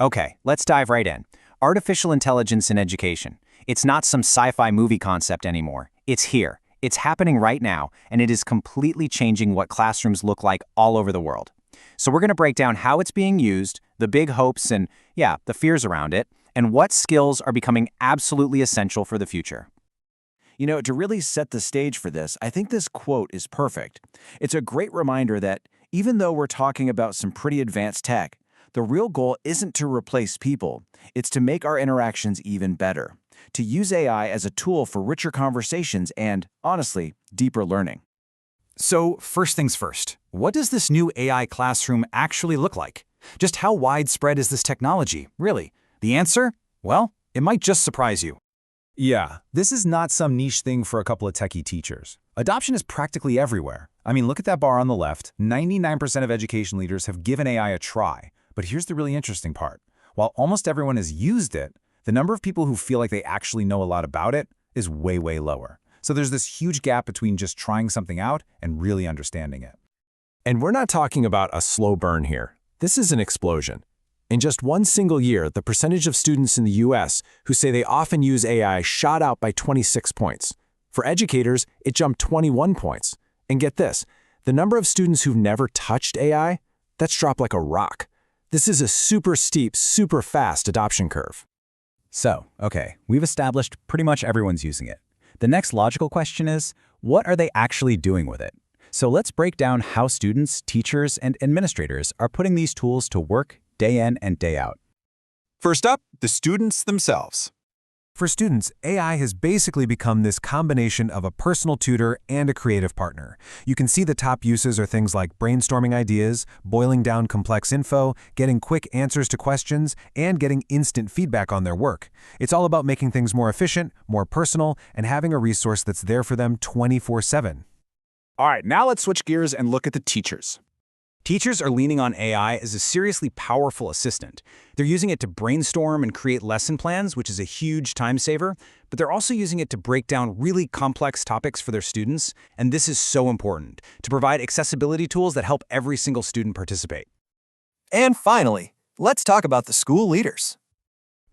Okay, let's dive right in. Artificial intelligence in education. It's not some sci-fi movie concept anymore. It's here. It's happening right now, and it is completely changing what classrooms look like all over the world. So we're going to break down how it's being used, the big hopes and, the fears around it, and what skills are becoming absolutely essential for the future. To really set the stage for this, I think this quote is perfect. It's a great reminder that even though we're talking about some pretty advanced tech, the real goal isn't to replace people, it's to make our interactions even better, to use AI as a tool for richer conversations and, honestly, deeper learning. So, first things first, what does this new AI classroom actually look like? Just how widespread is this technology, really? The answer? Well, it might just surprise you. Yeah, this is not some niche thing for a couple of techie teachers. Adoption is practically everywhere. I mean, look at that bar on the left. 99% of education leaders have given AI a try. But here's the really interesting part. While almost everyone has used it, the number of people who feel like they actually know a lot about it is way, way lower. So there's this huge gap between just trying something out and really understanding it. And we're not talking about a slow burn here. This is an explosion. In just one single year, the percentage of students in the US who say they often use AI shot out by 26 points. For educators, it jumped 21 points. And get this, the number of students who've never touched AI, that's dropped like a rock. This is a super steep, super fast adoption curve. So, okay, we've established pretty much everyone's using it. The next logical question is, what are they actually doing with it? So let's break down how students, teachers, and administrators are putting these tools to work day in and day out. First up, the students themselves. For students, AI has basically become this combination of a personal tutor and a creative partner. You can see the top uses are things like brainstorming ideas, boiling down complex info, getting quick answers to questions, and getting instant feedback on their work. It's all about making things more efficient, more personal, and having a resource that's there for them 24/7. All right, now let's switch gears and look at the teachers. Teachers are leaning on AI as a seriously powerful assistant. They're using it to brainstorm and create lesson plans, which is a huge time saver, but they're also using it to break down really complex topics for their students, and this is so important, to provide accessibility tools that help every single student participate. And finally, let's talk about the school leaders.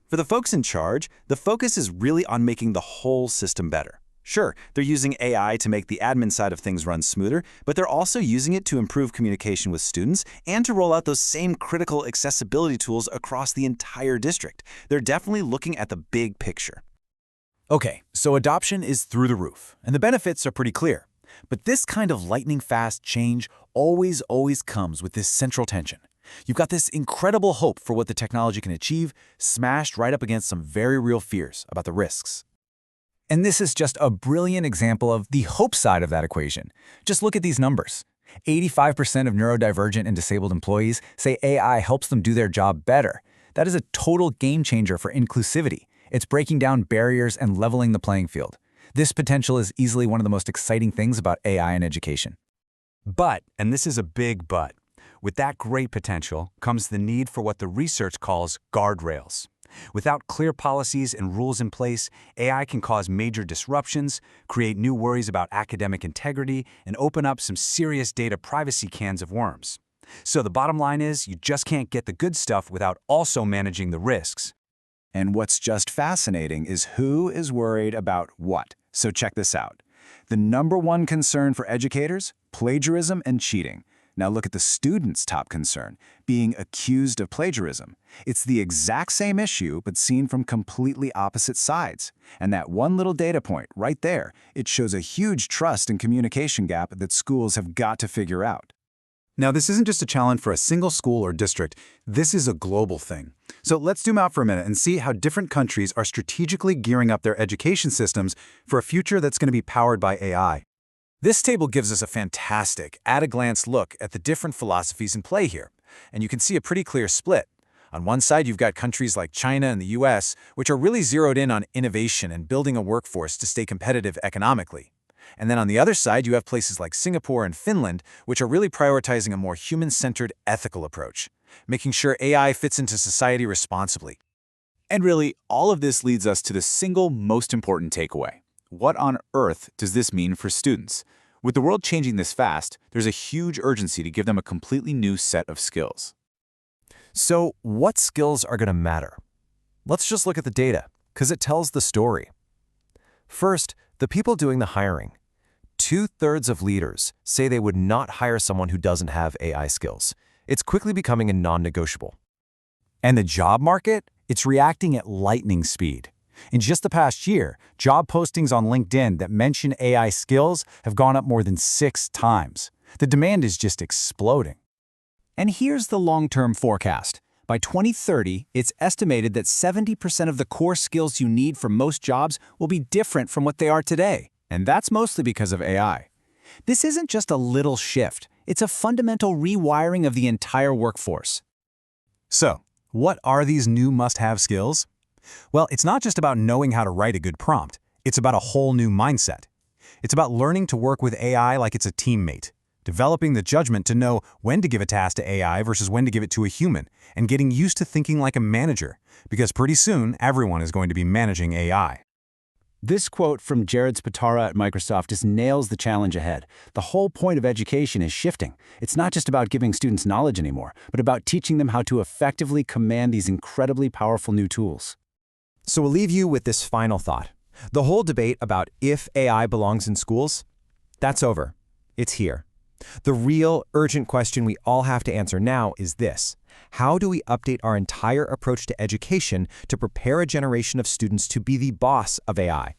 For the folks in charge, the focus is really on making the whole system better. Sure, they're using AI to make the admin side of things run smoother, but they're also using it to improve communication with students and to roll out those same critical accessibility tools across the entire district. They're definitely looking at the big picture. Okay, so adoption is through the roof, and the benefits are pretty clear. But this kind of lightning-fast change always comes with this central tension. You've got this incredible hope for what the technology can achieve, smashed right up against some very real fears about the risks. And this is just a brilliant example of the hope side of that equation. Just look at these numbers. 85% of neurodivergent and disabled employees say AI helps them do their job better. That is a total game changer for inclusivity. It's breaking down barriers and leveling the playing field. This potential is easily one of the most exciting things about AI in education. But, and this is a big but, with that great potential comes the need for what the research calls guardrails. Without clear policies and rules in place, AI can cause major disruptions, create new worries about academic integrity, and open up some serious data privacy cans of worms. So the bottom line is, you just can't get the good stuff without also managing the risks. And what's just fascinating is who is worried about what. So check this out. The number one concern for educators? Plagiarism and cheating. Now look at the students' top concern, being accused of plagiarism. It's the exact same issue, but seen from completely opposite sides. And that one little data point right there, it shows a huge trust and communication gap that schools have got to figure out. Now, this isn't just a challenge for a single school or district. This is a global thing. So let's zoom out for a minute and see how different countries are strategically gearing up their education systems for a future that's going to be powered by AI. This table gives us a fantastic, at-a-glance look at the different philosophies in play here, and you can see a pretty clear split. On one side, you've got countries like China and the US, which are really zeroed in on innovation and building a workforce to stay competitive economically. And then on the other side, you have places like Singapore and Finland, which are really prioritizing a more human-centered, ethical approach, making sure AI fits into society responsibly. And really, all of this leads us to the single most important takeaway. What on earth does this mean for students? With the world changing this fast, there's a huge urgency to give them a completely new set of skills. So what skills are going to matter? Let's just look at the data, because it tells the story. First, the people doing the hiring. 2/3 of leaders say they would not hire someone who doesn't have AI skills. It's quickly becoming a non-negotiable. And the job market? It's reacting at lightning speed. In just the past year, job postings on LinkedIn that mention AI skills have gone up more than 6 times. The demand is just exploding. And here's the long-term forecast. By 2030, it's estimated that 70% of the core skills you need for most jobs will be different from what they are today. And that's mostly because of AI. This isn't just a little shift. It's a fundamental rewiring of the entire workforce. So, what are these new must-have skills? Well, it's not just about knowing how to write a good prompt. It's about a whole new mindset. It's about learning to work with AI like it's a teammate, developing the judgment to know when to give a task to AI versus when to give it to a human, and getting used to thinking like a manager, because pretty soon, everyone is going to be managing AI. This quote from Jared Spatara at Microsoft just nails the challenge ahead. The whole point of education is shifting. It's not just about giving students knowledge anymore, but about teaching them how to effectively command these incredibly powerful new tools. So we'll leave you with this final thought. The whole debate about if AI belongs in schools, that's over. It's here. The real, urgent question we all have to answer now is this: how do we update our entire approach to education to prepare a generation of students to be the boss of AI,